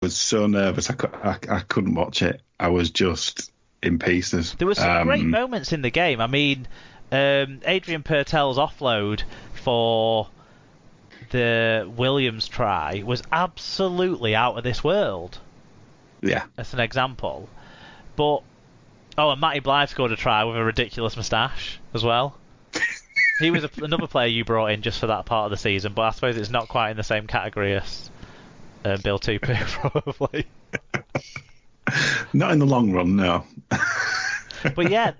was so nervous I couldn't watch it. I was just in pieces. There were some great moments in the game. I mean, Adrian Purtell's offload for the Williams try was absolutely out of this world. Yeah. That's an example. But and Matty Blythe scored a try with a ridiculous moustache as well. He was another player you brought in just for that part of the season, but I suppose it's not quite in the same category as Bill Tupou, probably. Not in the long run, no. But yeah,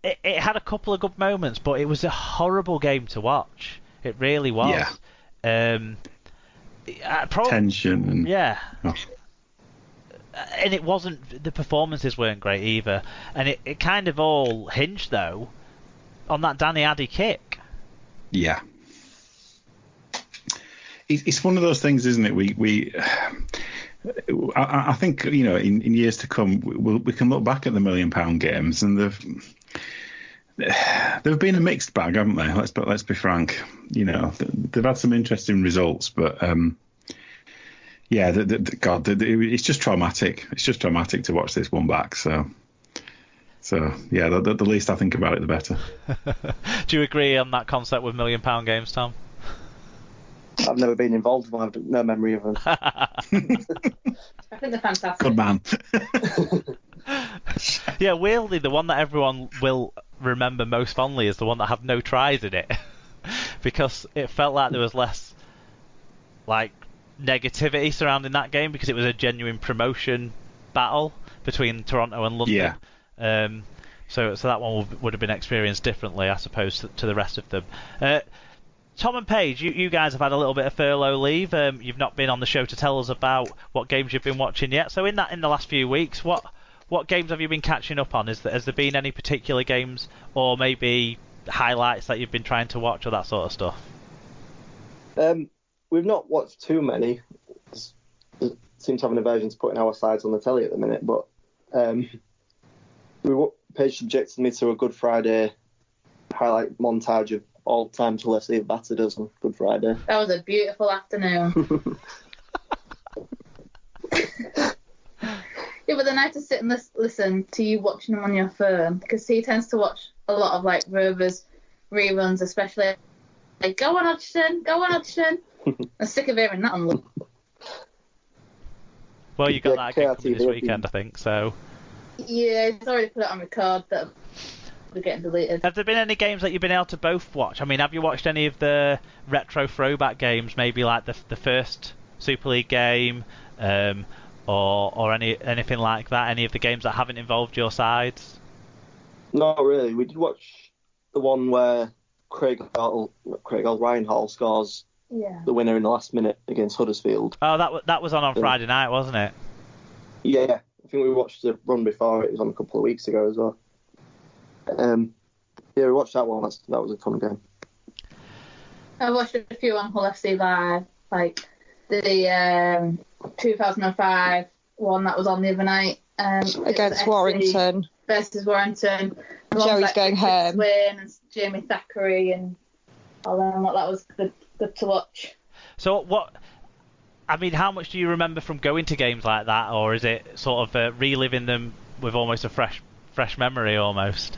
it had a couple of good moments, but it was a horrible game to watch. It really was. Yeah. Tension. And... Yeah. Oh. And it wasn't... The performances weren't great either. And it kind of all hinged, though, on that Danny Addy kick. Yeah. It's one of those things, isn't it? I think, in years to come, we can look back at the £1 million games, and they've been a mixed bag, haven't they? Let's be frank. They've had some interesting results, but it's just traumatic. It's just traumatic to watch this one back. So yeah, the least I think about it, the better. Do you agree on that concept with £1 million games, Tom? I've never been involved, but I've no memory of them. I think they're fantastic. Good man. Yeah, weirdly, the one that everyone will remember most fondly is the one that had no tries in it. Because it felt like there was less negativity surrounding that game, because it was a genuine promotion battle between Toronto and London. Yeah. So that one would have been experienced differently, I suppose, to the rest of them. Tom and Paige, you guys have had a little bit of furlough leave. You've not been on the show to tell us about what games you've been watching yet. So in the last few weeks, what games have you been catching up on? Has there been any particular games, or maybe highlights that you've been trying to watch, or that sort of stuff? We've not watched too many. We seem to have an aversion to putting our sides on the telly at the minute, but Paige subjected me to a Good Friday highlight montage of all times Leslie have battered us on Good Friday. That was a beautiful afternoon. Yeah, but then I had to sit and listen to you watching them on your phone, because he tends to watch a lot of Rovers reruns, especially go on Hodgson. I'm sick of hearing that on loop. Well, you got that again coming this weekend, I think. So. Yeah, it's already put it on record that we're getting deleted. Have there been any games that you've been able to both watch? I mean, have you watched any of the retro throwback games, maybe like the first Super League game, or anything like that? Any of the games that haven't involved your sides? Not really. We did watch the one where Ryan Hall scores the winner in the last minute against Huddersfield. Oh, that was on Friday night, wasn't it? Yeah. I think we watched the run before. It was on a couple of weeks ago as well. Yeah, we watched that one. That was a fun game. I watched a few on Hull FC Live, like the 2005 one that was on the other night. Against Warrington. Versus Warrington. Joey's going home. Wayne and Jamie Thackeray and all them. That was good to watch. So how much do you remember from going to games like that, or is it sort of reliving them with almost a fresh memory almost?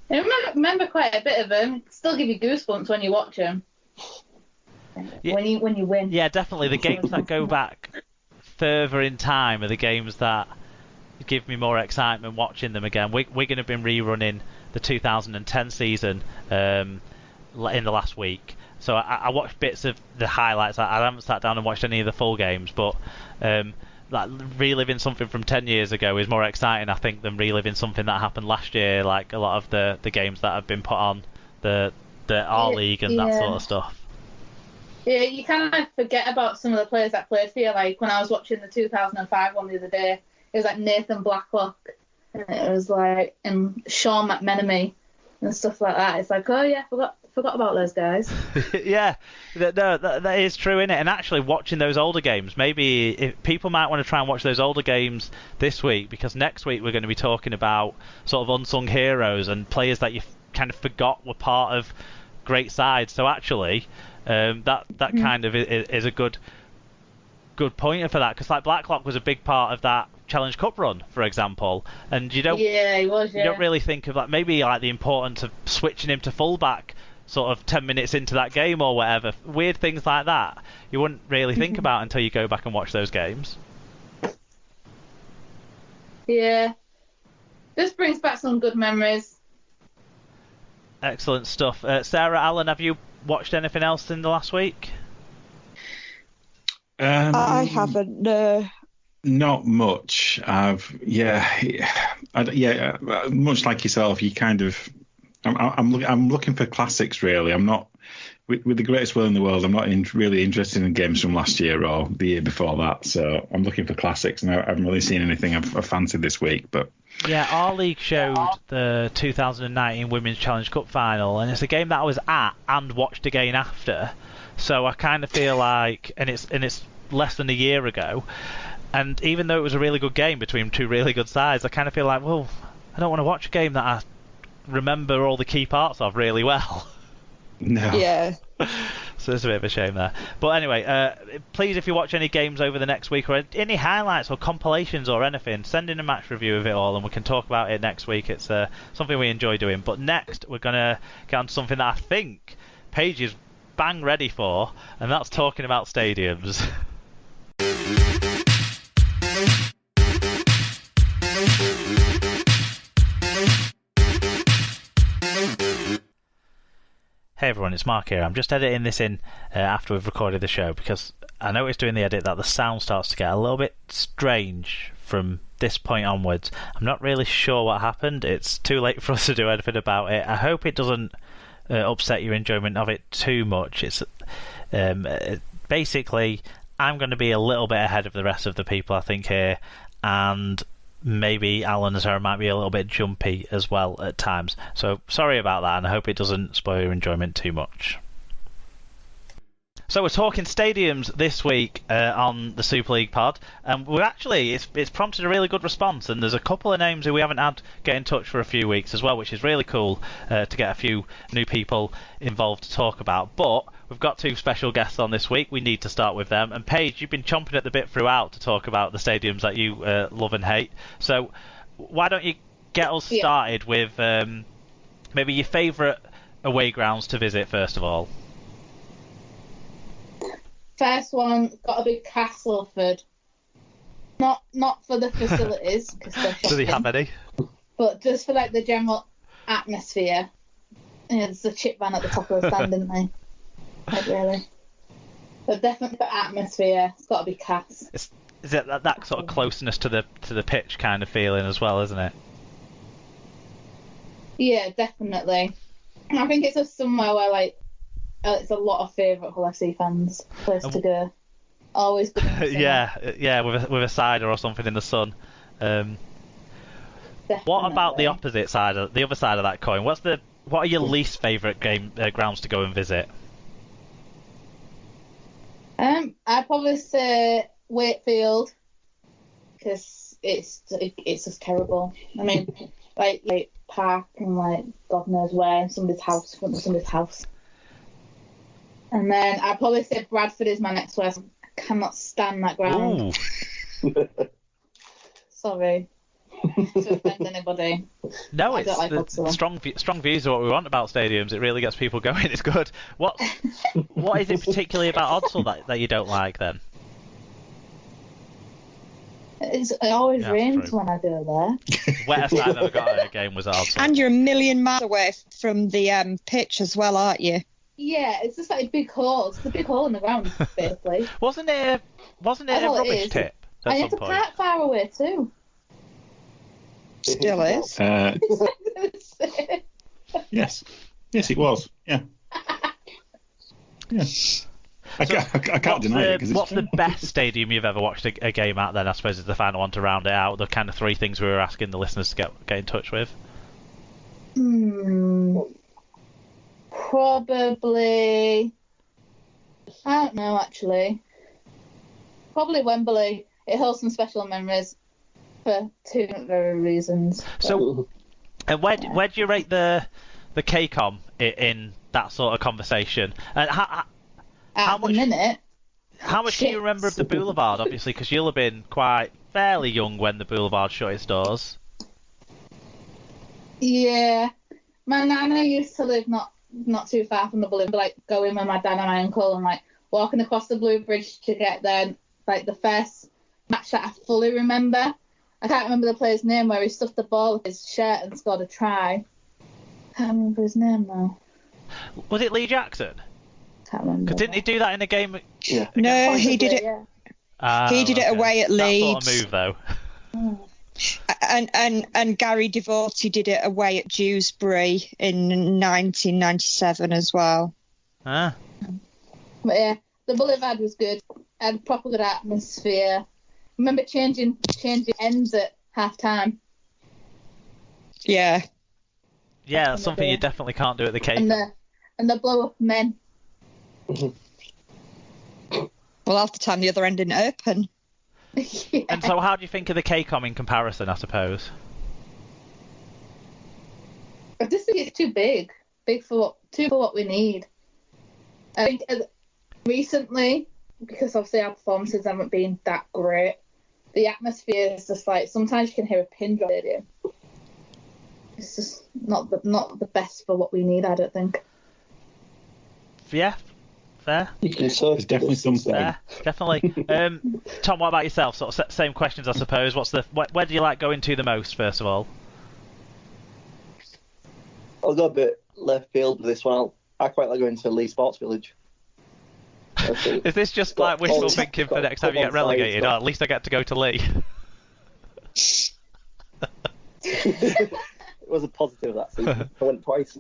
I remember quite a bit of them. Still give you goosebumps when you watch them. Yeah. When you win. Yeah, definitely. The games that go back further in time are the games that give me more excitement watching them again. Wigan have been rerunning the 2010 season in the last week. So I watched bits of the highlights. I haven't sat down and watched any of the full games, but reliving something from 10 years ago is more exciting, I think, than reliving something that happened last year, like a lot of the games that have been put on the R-League and that sort of stuff. Yeah, you kind of forget about some of the players that played for you. Like when I was watching the 2005 one the other day, it was like Nathan Blacklock, and it was like Sean McMenemy and stuff like that. It's like, oh yeah, forgot about those guys. Yeah, that is true, isn't it? And actually, watching those older games, maybe if people might want to try and watch those older games this week, because next week we're going to be talking about sort of unsung heroes and players that you kind of forgot were part of great sides. So actually, that kind of is a good good pointer for that, because like Blacklock was a big part of that Challenge Cup run, for example, and you don't he was, you don't really think of like maybe like the importance of switching him to fullback sort of 10 minutes into that game or whatever. Weird things like that you wouldn't really think about until you go back and watch those games. Yeah. This brings back some good memories. Excellent stuff. Sarah, Alan, have you watched anything else in the last week? I haven't, no. Not much. Much like yourself, you kind of. I'm looking for classics, really. I'm not, with the greatest will in the world, I'm not really interested in games from last year or the year before that. So I'm looking for classics, and I haven't really seen anything I've fancied this week. But yeah, our league showed the 2019 Women's Challenge Cup final, and it's a game that I was at and watched again after. So I kind of feel like, and it's less than a year ago, and even though it was a really good game between two really good sides, I kind of feel like, well, I don't want to watch a game that I remember all the key parts of really well. No. Yeah. So it's a bit of a shame there. But anyway, please, if you watch any games over the next week or any highlights or compilations or anything, send in a match review of it all and we can talk about it next week. It's something we enjoy doing. But next, we're going to get on to something that I think Paige is bang ready for, and that's talking about stadiums. Hey everyone, it's Mark here. I'm just editing this in after we've recorded the show because I noticed doing the edit that the sound starts to get a little bit strange from this point onwards. I'm not really sure what happened. It's too late for us to do anything about it. I hope it doesn't upset your enjoyment of it too much. It's basically, I'm going to be a little bit ahead of the rest of the people, I think, here, and maybe Alan and Sarah might be a little bit jumpy as well at times. So sorry about that, and I hope it doesn't spoil your enjoyment too much. So we're talking stadiums this week on the Super League pod, and we're actually it's prompted a really good response, and there's a couple of names who we haven't had get in touch for a few weeks as well, which is really cool to get a few new people involved to talk about. But we've got two special guests on this week. We need to start with them. And Paige, you've been chomping at the bit throughout to talk about the stadiums that you love and hate. So why don't you get us started with maybe your favourite away grounds to visit first of all? First one, got to be Castleford. Not for the facilities, because they're shocking. Does he have any? But just for like the general atmosphere. There's a chip van at the top of the stand, isn't they? Like really. But definitely for atmosphere, it's got to be Cass. Is it that sort of closeness to the pitch kind of feeling as well, isn't it? Yeah, definitely. I think it's just somewhere where like it's a lot of favourite Hull FC fans place to go. Always good. yeah, with a cider or something in the sun. What about the opposite side, the other side of that coin? What are your least favourite grounds to go and visit? I'd probably say Wakefield because it's just terrible. I mean, like Park and like God knows where, somebody's house, front of somebody's house. And then I'd probably say Bradford is my next worst. I cannot stand that ground. Sorry to offend anybody. No, it's strong views are what we want about stadiums. It really gets people going. It's good. What is it particularly about Odsal that you don't like then? It always rains when I go there. Wettest I've ever got at a game was at Odsal. And you're a million miles away from the pitch as well, aren't you? Yeah, it's just like a big hole. It's a big hole in the ground, basically. Wasn't it a rubbish tip at some point? And it's far away too. Still is. Yes, it was. Yeah. Yes. I can't deny it. What's the best stadium you've ever watched a game at? Then I suppose is the final one to round it out. The kind of three things we were asking the listeners to get in touch with. Probably. I don't know actually. Probably Wembley. It holds some special memories for two very reasons. So, where do you rate the KCOM in that sort of conversation? And how much? At the minute, How much do you remember of the Boulevard, obviously, because you'll have been quite fairly young when the Boulevard shut its doors? Yeah. My nana used to live not too far from the Boulevard, like going with my dad and my uncle and like walking across the Blue Bridge to get there. Like the first match that I fully remember, I can't remember the player's name, where he stuffed the ball with his shirt and scored a try. Can't remember his name now. Was it Lee Jackson? Can't remember. Because didn't he do that in a game? Yeah. No, he did it. Yeah. He did it away at Leeds. That sort of move, though. And Gary Devotti did it away at Dewsbury in 1997 as well. Ah. But yeah, the Boulevard was good. Had a proper good atmosphere. Remember changing ends at half time. Yeah. Yeah, that's something you definitely can't do at the Cape. And the blow up men. Well, half the time the other end didn't open. Yeah. And so how do you think of the KCOM in comparison, I suppose? I just think it's too big for what we need. I think recently, because obviously our performances haven't been that great, the atmosphere is just like sometimes you can hear a pin drop stadium. It's just not the best for what we need, I don't think. Yeah, fair. There's definitely something. Fair, definitely. Tom, what about yourself? Sort of same questions, I suppose. Where do you like going to the most, first of all? I'll go a bit left field with this one. I quite like going to Lee Sports Village. Is this just like wishful thinking for next time you get relegated? Oh, at least I get to go to Lee. It was a positive that season. I went twice.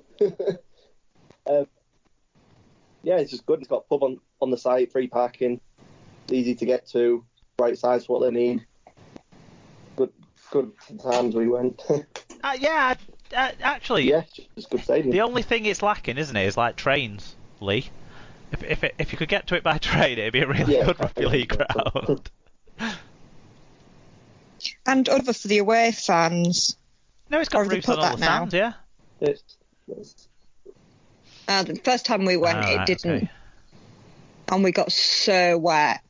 Yeah, it's just good. It's got a pub on the site, free parking, easy to get to, right size for what they need. Good times we went. Yeah, actually. Yeah, just good stadium. The only thing it's lacking, isn't it, is like trains, Lee. If you could get to it by train, it'd be a really good rugby league ground. And over for the away fans. No, it's got roofs on all the stands, yeah. The first time we went, it didn't. Okay. And we got so wet.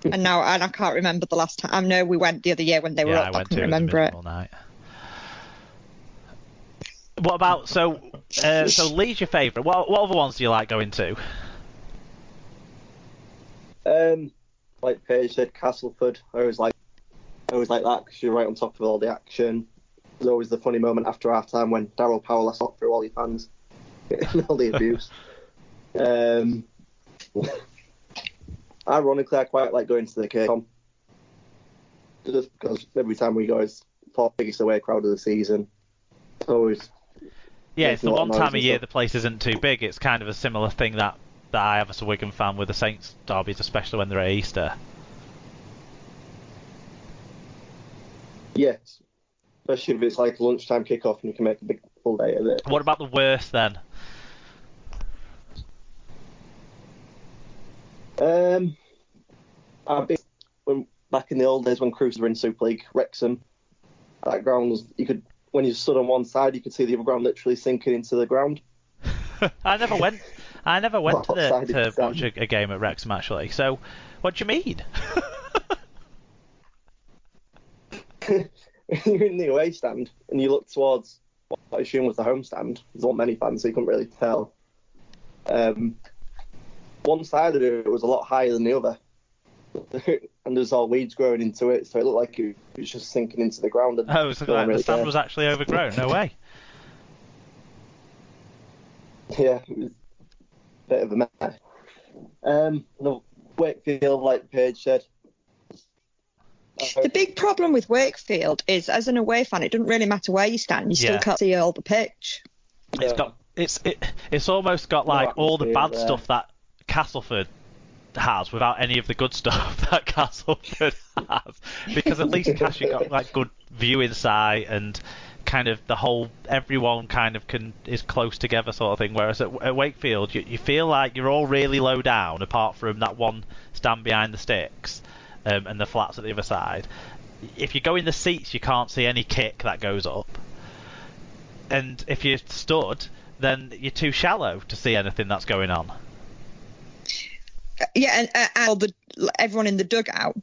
and I can't remember the last time. I know we went the other year when they were up. I couldn't remember it. Night. What about so Lee's your favourite? What other ones do you like going to? Like Paige said, Castleford. I always like that because you're right on top of all the action. There's always the funny moment after half time when Darryl Powell has got through all your fans and all the abuse. Ironically, I quite like going to the KCOM just because every time we go, it's the fourth biggest away crowd of the season. It's always. Yeah, it's the one time a year the place isn't too big. It's kind of a similar thing that I have as a Wigan fan with the Saints derbies, especially when they're at Easter. Yes, especially if it's like lunchtime kickoff and you can make a big full day of it. What about the worst then? I've been back in the old days when Cruisers were in Super League, Wrexham. That ground was when you stood on one side, you could see the other ground literally sinking into the ground. I never went to watch a game at Wrexham actually. So, what do you mean? You're in the away stand and you look towards what I assume was the home stand. There's not many fans, so you couldn't really tell. One side of it was a lot higher than the other, and there's all weeds growing into it, so it looked like it was just sinking into the ground. And so like the stand was actually overgrown? No way. Yeah, it was a bit of a mess. No, Wakefield, like Paige said. The big problem with Wakefield is, as an away fan, it doesn't really matter where you stand. You still can't see all the pitch. It's almost got like all the bad stuff that Castleford has without any of the good stuff that Castleford has, because at least Cash, you got like good viewing sight and kind of everyone kind of is close together sort of thing, whereas at Wakefield you feel like you're all really low down apart from that one stand behind the sticks and the flats at the other side. If you go in the seats you can't see any kick that goes up, and if you're stood then you're too shallow to see anything that's going on. Yeah, and everyone in the dugout